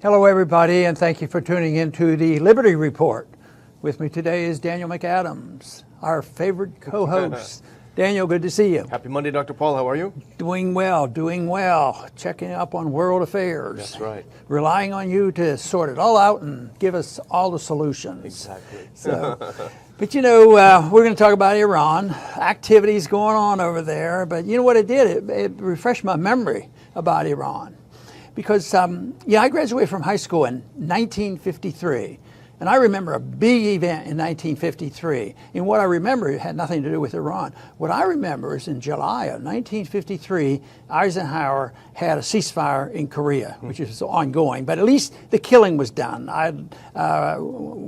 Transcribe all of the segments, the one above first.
Hello, everybody, and thank you for tuning in to the Liberty Report. With me today is Daniel McAdams, our favorite co-host. Daniel, good to see you. Happy Monday, Dr. Paul. How are you? Doing well. Checking up on world affairs. That's right. Relying on you to sort it all out and give us all the solutions. Exactly. But you know, we're going to talk about Iran, activities going on over there. But you know what it did? It refreshed my memory about Iran. Because, I graduated from high school in 1953. And I remember a big event in 1953. And what I remember, it had nothing to do with Iran. What I remember is in July of 1953, Eisenhower had a ceasefire in Korea, which is ongoing. But at least the killing was done.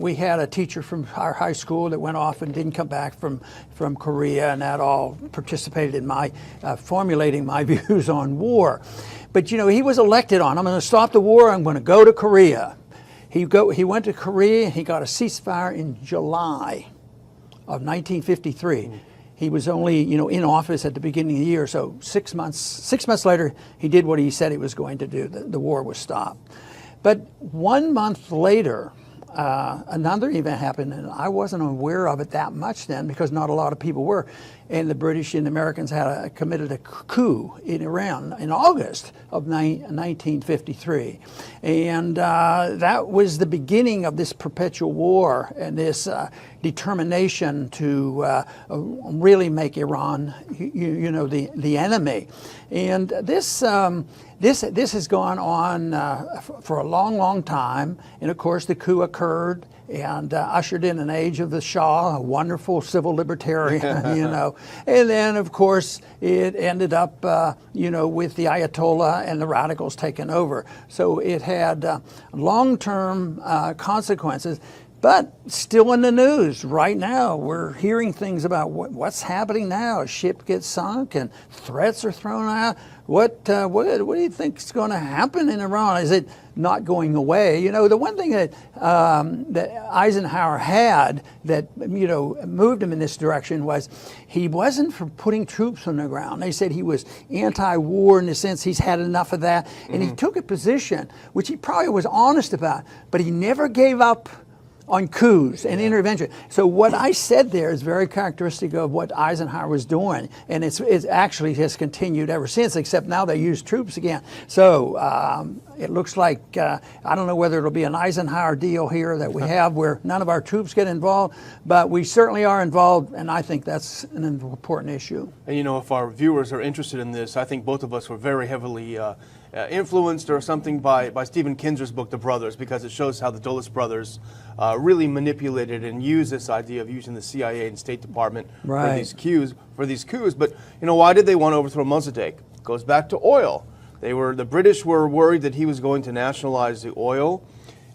We had a teacher from our high school that went off and didn't come back from Korea, and that all participated in my formulating my views on war. But, you know, he was elected on, I'm going to stop the war, I'm going to go to Korea. He went to Korea, he got a ceasefire in July of 1953. He was only, in office at the beginning of the year, so 6 months later, he did what he said he was going to do. The war was stopped. But 1 month later, another event happened, and I wasn't aware of it that much then because not a lot of people were. And the British and the Americans had committed a coup in Iran in August of 1953. And that was the beginning of this perpetual war and this determination to really make Iran, the enemy. And this has gone on for a long, long time. And of course, the coup occurred and ushered in an age of the Shah, a wonderful civil libertarian, And then, of course, it ended up, with the Ayatollah and the radicals taking over. So it had long-term consequences. But still in the news right now, we're hearing things about what's happening now. A ship gets sunk and threats are thrown out. What do you think is going to happen in Iran? Is it not going away? The one thing that Eisenhower had that moved him in this direction was he wasn't for putting troops on the ground. They said he was anti-war in the sense he's had enough of that, and he took a position which he probably was honest about, but he never gave up on coups and intervention. So what I said there is very characteristic of what Eisenhower was doing, and it actually has continued ever since, except now they use troops again. So it looks like, I don't know whether it'll be an Eisenhower deal here that we have where none of our troops get involved, but we certainly are involved, and I think that's an important issue. And if our viewers are interested in this, I think both of us were very heavily influenced or something by Stephen Kinzer's book, The Brothers, because it shows how the Dulles brothers really manipulated and used this idea of using the CIA and State Department for these coups. But why did they want to overthrow Mossadegh? It goes back to oil. The British were worried that he was going to nationalize the oil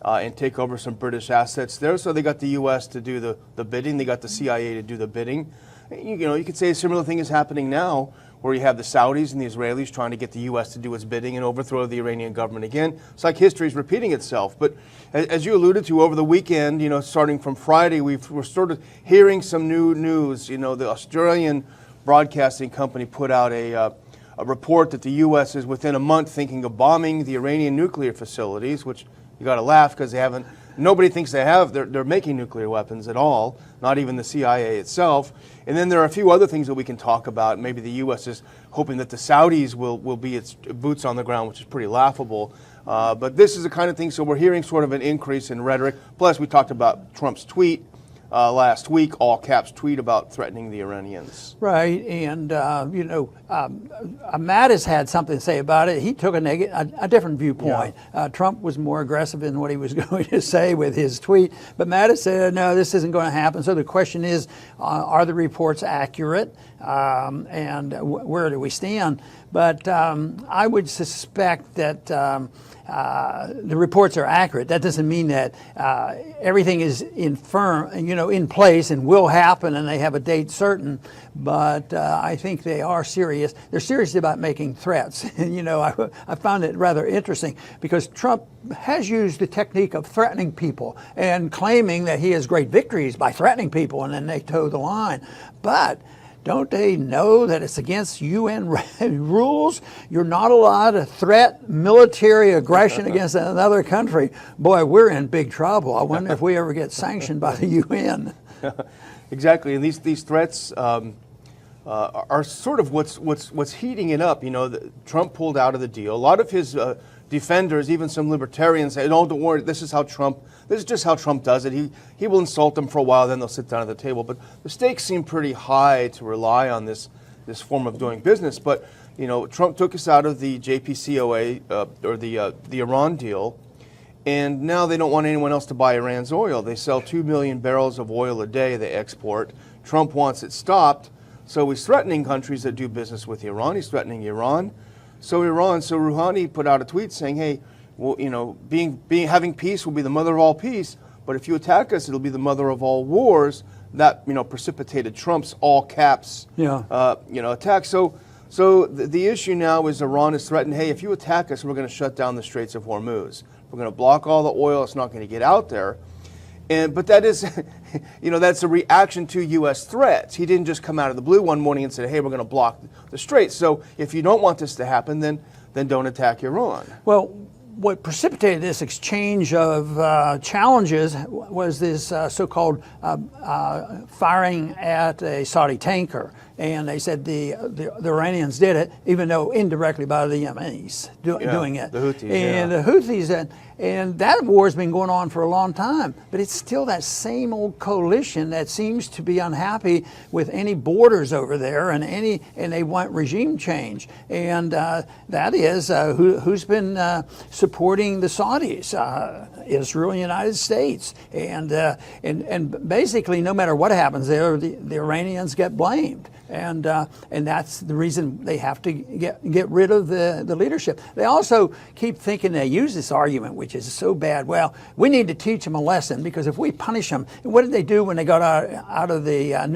and take over some British assets there. So they got the U.S. to do the bidding. They got the CIA to do the bidding. You could say a similar thing is happening now, where you have the Saudis and the Israelis trying to get the U.S. to do its bidding and overthrow the Iranian government again. It's like history is repeating itself. But as you alluded to, over the weekend, starting from Friday, we're sort of hearing some new news. The Australian broadcasting company put out a report that the U.S. is within a month thinking of bombing the Iranian nuclear facilities, which you got to laugh because they haven't. Nobody thinks they're making nuclear weapons at all, not even the CIA itself. And then there are a few other things that we can talk about. Maybe the U.S. is hoping that the Saudis will be its boots on the ground, which is pretty laughable. But this is the kind of thing, so we're hearing sort of an increase in rhetoric. Plus, we talked about Trump's tweet last week, all caps tweet about threatening the Iranians. Right, and Mattis had something to say about it. He took a different viewpoint. Yeah. Trump was more aggressive in what he was going to say with his tweet, but Mattis said, no, this isn't going to happen. So the question is, are the reports accurate, and where do we stand? But I would suspect that the reports are accurate. That doesn't mean that everything is in place and will happen and they have a date certain. But I think they are serious. They're serious about making threats. And I found it rather interesting because Trump has used the technique of threatening people and claiming that he has great victories by threatening people, and then they toe the line. But Don't they know that it's against UN rules? You're not allowed to threat military aggression against another country. Boy, we're in big trouble. I wonder if we ever get sanctioned by the UN. Exactly, and these threats are sort of what's heating it up. You know, Trump pulled out of the deal. A lot of his defenders, even some libertarians, say, "No, don't worry. This is just how Trump does it. He will insult them for a while, then they'll sit down at the table." But the stakes seem pretty high to rely on this form of doing business. But you know, Trump took us out of the JPCOA or the Iran deal. And now they don't want anyone else to buy Iran's oil. They sell 2 million barrels of oil a day they export. Trump wants it stopped. So he's threatening countries that do business with Iran. He's threatening Iran. So Rouhani put out a tweet saying, hey, well, you know, having peace will be the mother of all peace. But if you attack us, it'll be the mother of all wars. That, you know, precipitated Trump's all caps, attack. So the issue now is Iran is threatened, hey, if you attack us, we're going to shut down the Straits of Hormuz. We're going to block all the oil. It's not going to get out there. But that is, you know, that's a reaction to U.S. threats. He didn't just come out of the blue one morning and say, hey, we're going to block the Straits. So if you don't want this to happen, then don't attack Iran. Well, what precipitated this exchange of challenges was this so-called firing at a Saudi tanker. And they said the Iranians did it, even though indirectly by the Yemenis doing it. The Houthis, and the Houthis, and that war has been going on for a long time. But it's still that same old coalition that seems to be unhappy with any borders over there, and they want regime change. And that is who's been supporting the Saudis, Israel and the United States, and basically no matter what happens there, the Iranians get blamed. And that's the reason they have to get rid of the leadership. They also keep thinking, they use this argument, which is so bad. Well, we need to teach them a lesson, because if we punish them, what did they do when they got out of the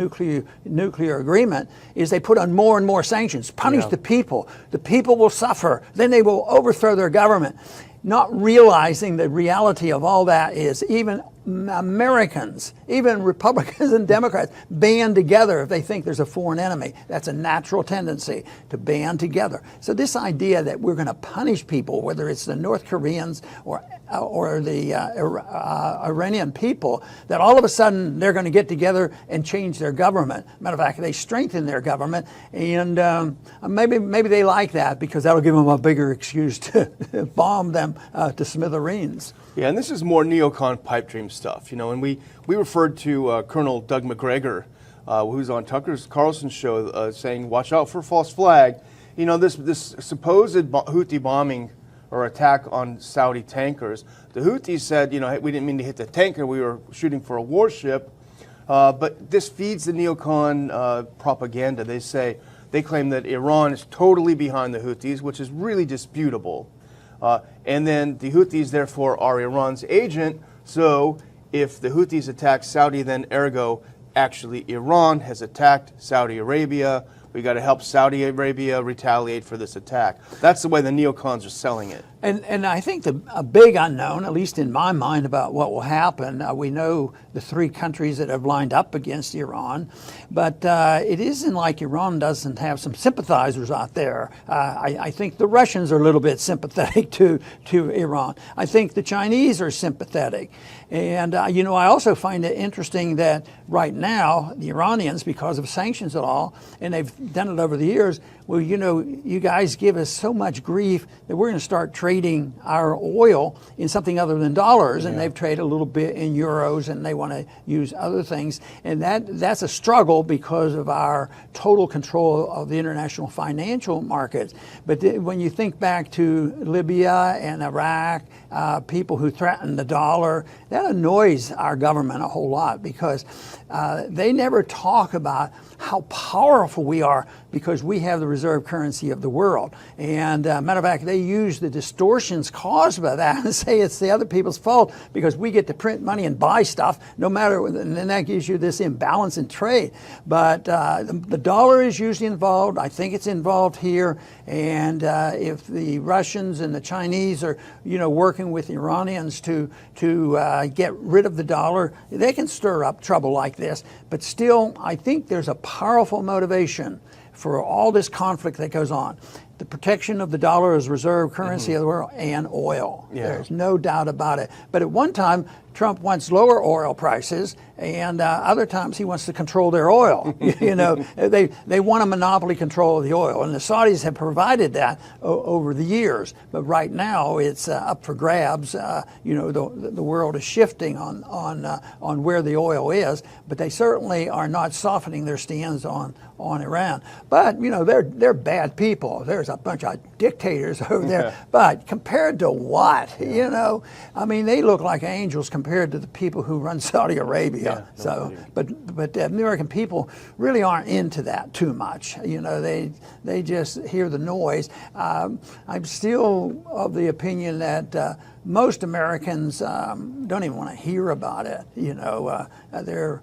nuclear agreement? Is they put on more and more sanctions, punish the people. The people will suffer. Then they will overthrow their government. Not realizing the reality of all that is even Americans, even Republicans and Democrats, band together if they think there's a foreign enemy. That's a natural tendency to band together. So this idea that we're going to punish people, whether it's the North Koreans or the Iranian people, that all of a sudden they're going to get together and change their government. Matter of fact, they strengthen their government, and maybe they like that, because that'll give them a bigger excuse to bomb them to smithereens. Yeah, and this is more neocon pipe dream stuff, you know. And we referred to Colonel Doug McGregor, who's on Tucker Carlson's show, saying, "Watch out for false flag." You know, this supposed Houthi bombing or attack on Saudi tankers. The Houthis said, you know, hey, we didn't mean to hit the tanker. We were shooting for a warship. But this feeds the neocon propaganda. They claim that Iran is totally behind the Houthis, which is really disputable. And then the Houthis, therefore, are Iran's agent. So if the Houthis attack Saudi, then ergo, actually Iran has attacked Saudi Arabia. We got to help Saudi Arabia retaliate for this attack. That's the way the neocons are selling it. And I think a big unknown, at least in my mind, about what will happen, we know the three countries that have lined up against Iran, but it isn't like Iran doesn't have some sympathizers out there. I think the Russians are a little bit sympathetic to Iran. I think the Chinese are sympathetic. And, you know, I also find it interesting that right now, the Iranians, because of sanctions and all, and they've done it over the years, well, you know, you guys give us so much grief that we're going to start trading our oil in something other than dollars, and they've traded a little bit in euros, and they want to use other things. And that's a struggle because of our total control of the international financial markets. But when you think back to Libya and Iraq, people who threaten the dollar, that annoys our government a whole lot, because they never talk about how powerful we are because we have the reserve currency of the world. And matter of fact, they use the distortion distortions caused by that and say it's the other people's fault because we get to print money and buy stuff, no matter, and then that gives you this imbalance in trade. But the dollar is usually involved. I think it's involved here. And if the Russians and the Chinese are, working with the Iranians to get rid of the dollar, they can stir up trouble like this. But still, I think there's a powerful motivation for all this conflict that goes on. The protection of the dollar as reserve currency of the world, and oil. Yeah. There's no doubt about it. But at one time, Trump wants lower oil prices, and other times he wants to control their oil. They want a monopoly control of the oil, and the Saudis have provided that over the years. But right now, it's up for grabs. The world is shifting on where the oil is, but they certainly are not softening their stance on Iran. But they're bad people. There's a bunch of dictators over there. Yeah. But compared to what? Yeah. They look like angels compared to the people who run Saudi Arabia. Yeah, but the American people really aren't into that too much. They just hear the noise. I'm still of the opinion that most Americans don't even want to hear about it. They're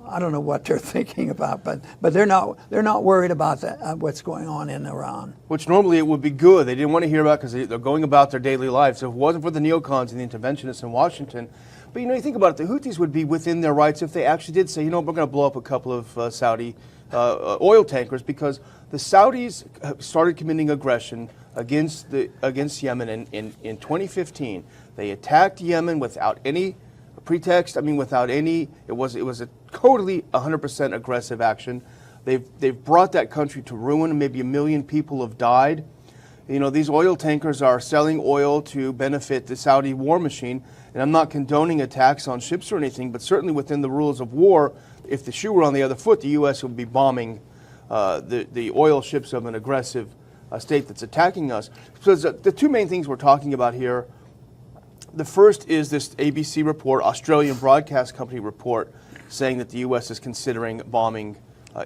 I don't know what they're thinking about, but they're not worried about what's going on in Iran. Which normally it would be good. They didn't want to hear about because they're going about their daily lives. So if it wasn't for the neocons and the interventionists in Washington, but you think about it, the Houthis would be within their rights if they actually did say, we're going to blow up a couple of Saudi oil tankers, because the Saudis started committing aggression against Yemen in 2015. They attacked Yemen without any pretext. It was a totally 100% aggressive action. They've brought that country to ruin. Maybe 1 million people have died. These oil tankers are selling oil to benefit the Saudi war machine. And I'm not condoning attacks on ships or anything, but certainly within the rules of war, if the shoe were on the other foot, the U.S. would be bombing the oil ships of an aggressive state that's attacking us. So the two main things we're talking about here, the first is this ABC report, Australian Broadcast Company report, saying that the U.S. is considering bombing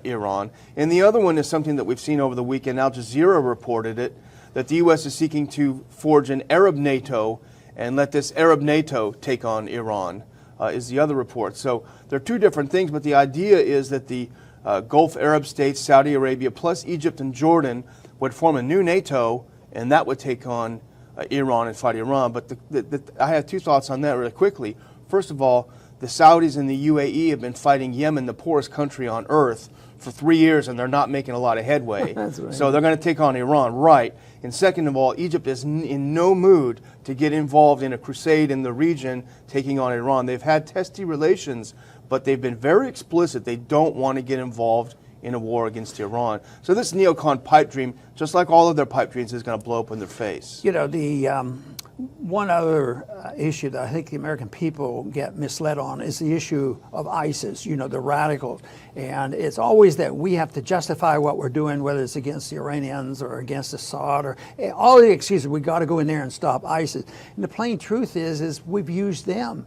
Iran. And the other one is something that we've seen over the weekend. Al Jazeera reported it, that the U.S. is seeking to forge an Arab NATO and let this Arab NATO take on Iran, is the other report. So there are two different things, but the idea is that the Gulf Arab states, Saudi Arabia, plus Egypt and Jordan would form a new NATO, and that would take on Iran and fight Iran. But I have two thoughts on that really quickly. First of all, the Saudis and the UAE have been fighting Yemen, the poorest country on earth, for 3 years, and they're not making a lot of headway. That's right. So they're going to take on Iran, right? And second of all, Egypt is in no mood to get involved in a crusade in the region taking on Iran. They've had testy relations, but they've been very explicit. They don't want to get involved in a war against Iran. So this neocon pipe dream, just like all of their pipe dreams, is going to blow up in their face. One other issue that I think the American people get misled on is the issue of ISIS, the radicals. And it's always that we have to justify what we're doing, whether it's against the Iranians or against Assad or all the excuses. We got to go in there and stop ISIS. And the plain truth is we've used them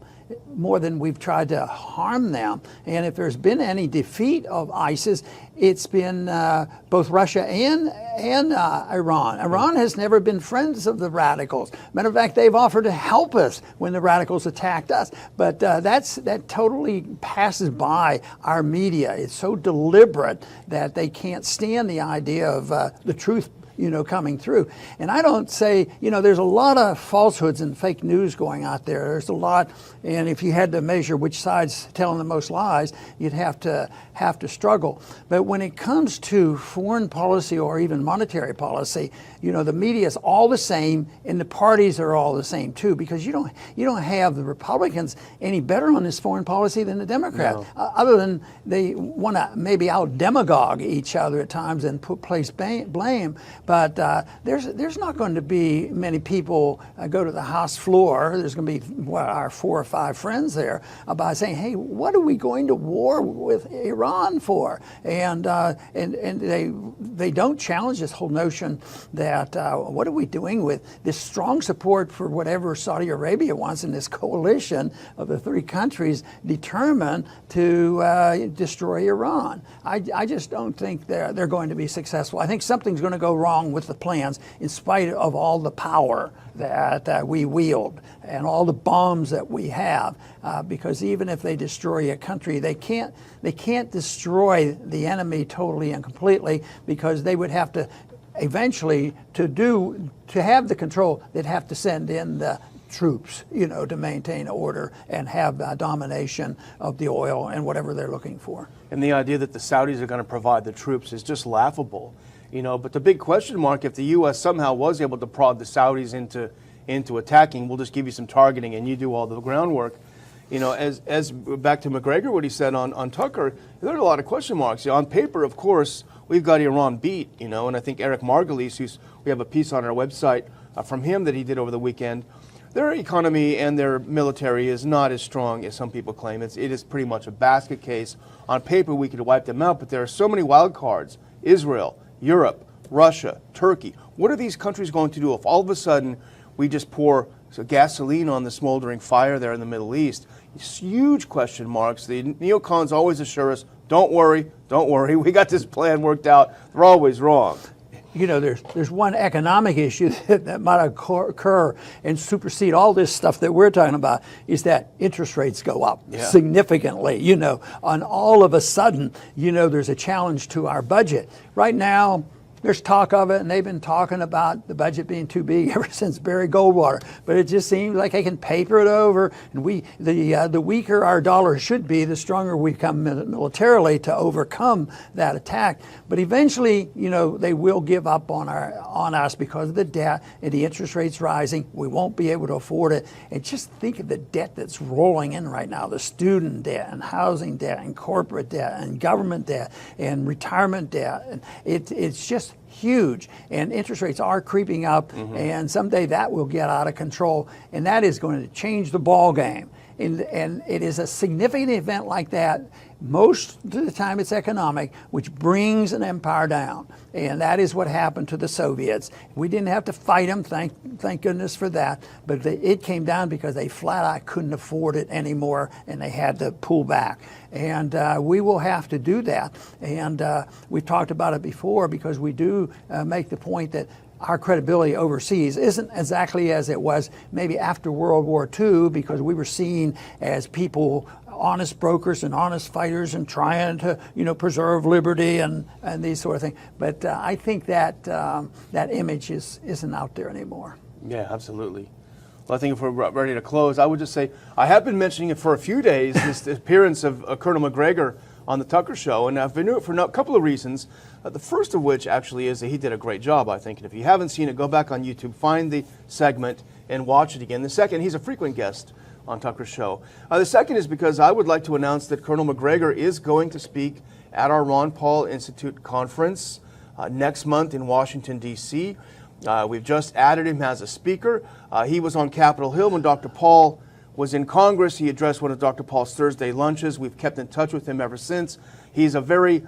more than we've tried to harm them. And if there's been any defeat of ISIS, it's been both Russia and Iran. Iran has never been friends of the radicals. Matter of fact, they've offered to help us when the radicals attacked us. But that totally passes by our media. It's so deliberate that they can't stand the idea of the truth coming through. And I don't say, there's a lot of falsehoods and fake news going out there. There's a lot, and if you had to measure which side's telling the most lies, you'd have to struggle. But when it comes to foreign policy or even monetary policy, the media is all the same, and the parties are all the same too, because you don't have the Republicans any better on this foreign policy than the Democrats, other than they want to maybe out demagogue each other at times and place blame. But there's not going to be many people go to the House floor. There's going to be our 4 or 5 friends there about saying, "Hey, what are we going to war with Iran for?" And they don't challenge this whole notion that what are we doing with this strong support for whatever Saudi Arabia wants in this coalition of the 3 countries determined to destroy Iran. I just don't think they're going to be successful. I think something's going to go wrong along with the plans in spite of all the power that we wield and all the bombs that we have, because even if they destroy a country, they can't destroy the enemy totally and completely, because they would have to eventually to have the control, they'd have to send in the troops, to maintain order and have domination of the oil and whatever they're looking for. And the idea that the Saudis are going to provide the troops is just laughable, But the big question mark, if the U.S. somehow was able to prod the Saudis into attacking, we'll just give you some targeting and you do all the groundwork. As back to McGregor, what he said on Tucker, there are a lot of question marks. On paper, of course, we've got Iran beat, and I think Eric Margulies, we have a piece on our website from him that he did over the weekend. Their economy and their military is not as strong as some people claim. It is pretty much a basket case. On paper, we could wipe them out, but there are so many wild cards. Israel, Europe, Russia, Turkey. What are these countries going to do if all of a sudden we just pour gasoline on the smoldering fire there in the Middle East? It's huge question marks. The neocons always assure us, don't worry, we got this plan worked out. They're always wrong. There's one economic issue that might occur and supersede all this stuff that we're talking about, is that interest rates go up significantly, and all of a sudden, there's a challenge to our budget. Right now, there's talk of it, and they've been talking about the budget being too big ever since Barry Goldwater. But it just seems like they can paper it over, and the weaker our dollar should be, the stronger we come militarily to overcome that attack. But eventually, they will give up on us because of the debt and the interest rates rising. We won't be able to afford it. And just think of the debt that's rolling in right now: the student debt, and housing debt, and corporate debt, and government debt, and retirement debt. And it's just huge, and interest rates are creeping up, and someday that will get out of control, and that is going to change the ball game. And it is a significant event like that. Most of the time it's economic, which brings an empire down. And that is what happened to the Soviets. We didn't have to fight them, thank goodness for that. But it came down because they flat out couldn't afford it anymore, and they had to pull back. And we will have to do that. And we've talked about it before, because we do make the point that our credibility overseas isn't exactly as it was maybe after World War II, because we were seen as people, honest brokers and honest fighters, and trying to preserve liberty and these sort of things. But I think that that image isn't out there anymore. Yeah, absolutely. Well, I think if we're ready to close, I would just say I have been mentioning it for a few days, this appearance of Colonel McGregor on the Tucker Show, and I've been doing it for a couple of reasons. The first of which actually is that he did a great job, I think. And if you haven't seen it, go back on YouTube, find the segment, and watch it again. The second, he's a frequent guest on Tucker's show. The second is because I would like to announce that Colonel McGregor is going to speak at our Ron Paul Institute conference next month in Washington, D.C. We've just added him as a speaker. He was on Capitol Hill when Dr. Paul was in Congress. He addressed one of Dr. Paul's Thursday lunches. We've kept in touch with him ever since. He's a very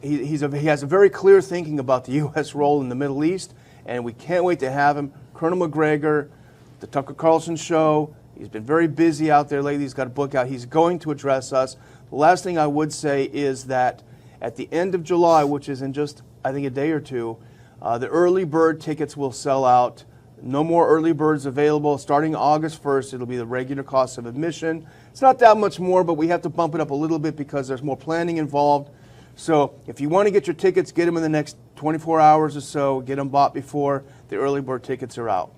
he has a very clear thinking about the U.S. role in the Middle East, and we can't wait to have him. Colonel McGregor, the Tucker Carlson Show. He's been very busy out there lately. He's got a book out. He's going to address us. The last thing I would say is that at the end of July, which is in just, I think, a day or two, the early bird tickets will sell out. No more early birds available. Starting August 1st, it'll be the regular cost of admission. It's not that much more, but we have to bump it up a little bit because there's more planning involved. So if you want to get your tickets, get them in the next 24 hours or so. Get them bought before the early bird tickets are out.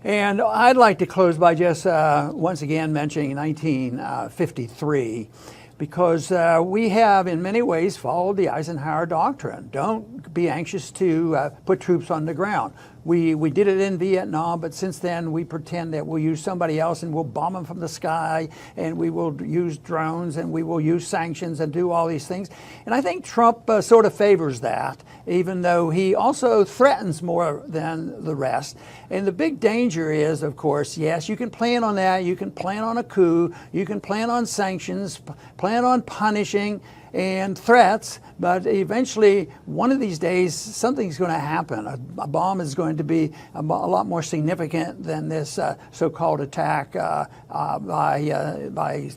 And I'd like to close by just once again mentioning 1953, because we have in many ways followed the Eisenhower Doctrine. Don't be anxious to put troops on the ground. We did it in Vietnam, but since then we pretend that we'll use somebody else and we'll bomb them from the sky, and we will use drones, and we will use sanctions and do all these things. And I think Trump sort of favors that, even though he also threatens more than the rest. And the big danger is, of course, yes, you can plan on that. You can plan on a coup. You can plan on sanctions, plan on punishing. and threats, but eventually one of these days something's going to happen. A bomb is going to be a lot more significant than this so-called attack by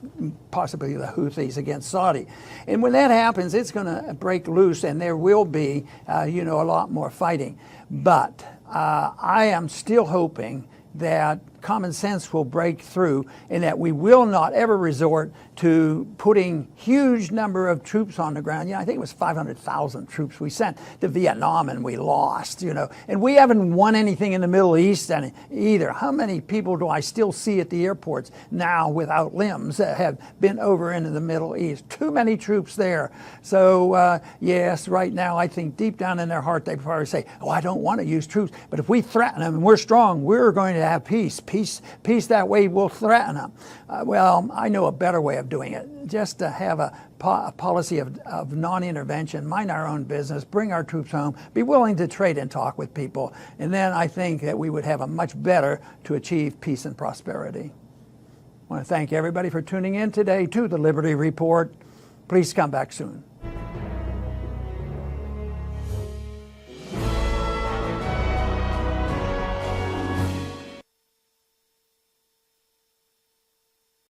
possibly the Houthis against Saudi. And when that happens, it's going to break loose, and there will be a lot more fighting. But I am still hoping that common sense will break through and that we will not ever resort to putting huge number of troops on the ground. I think it was 500,000 troops we sent to Vietnam and we lost, And we haven't won anything in the Middle East either. How many people do I still see at the airports now without limbs that have been over into the Middle East? Too many troops there. So yes, right now I think deep down in their heart they probably say, oh, I don't want to use troops. But if we threaten them and we're strong, we're going to have peace. Peace that way will threaten them. Well, I know a better way of doing it. Just to have a policy of non-intervention, mind our own business, bring our troops home, be willing to trade and talk with people. And then I think that we would have a much better to achieve peace and prosperity. I want to thank everybody for tuning in today to the Liberty Report. Please come back soon.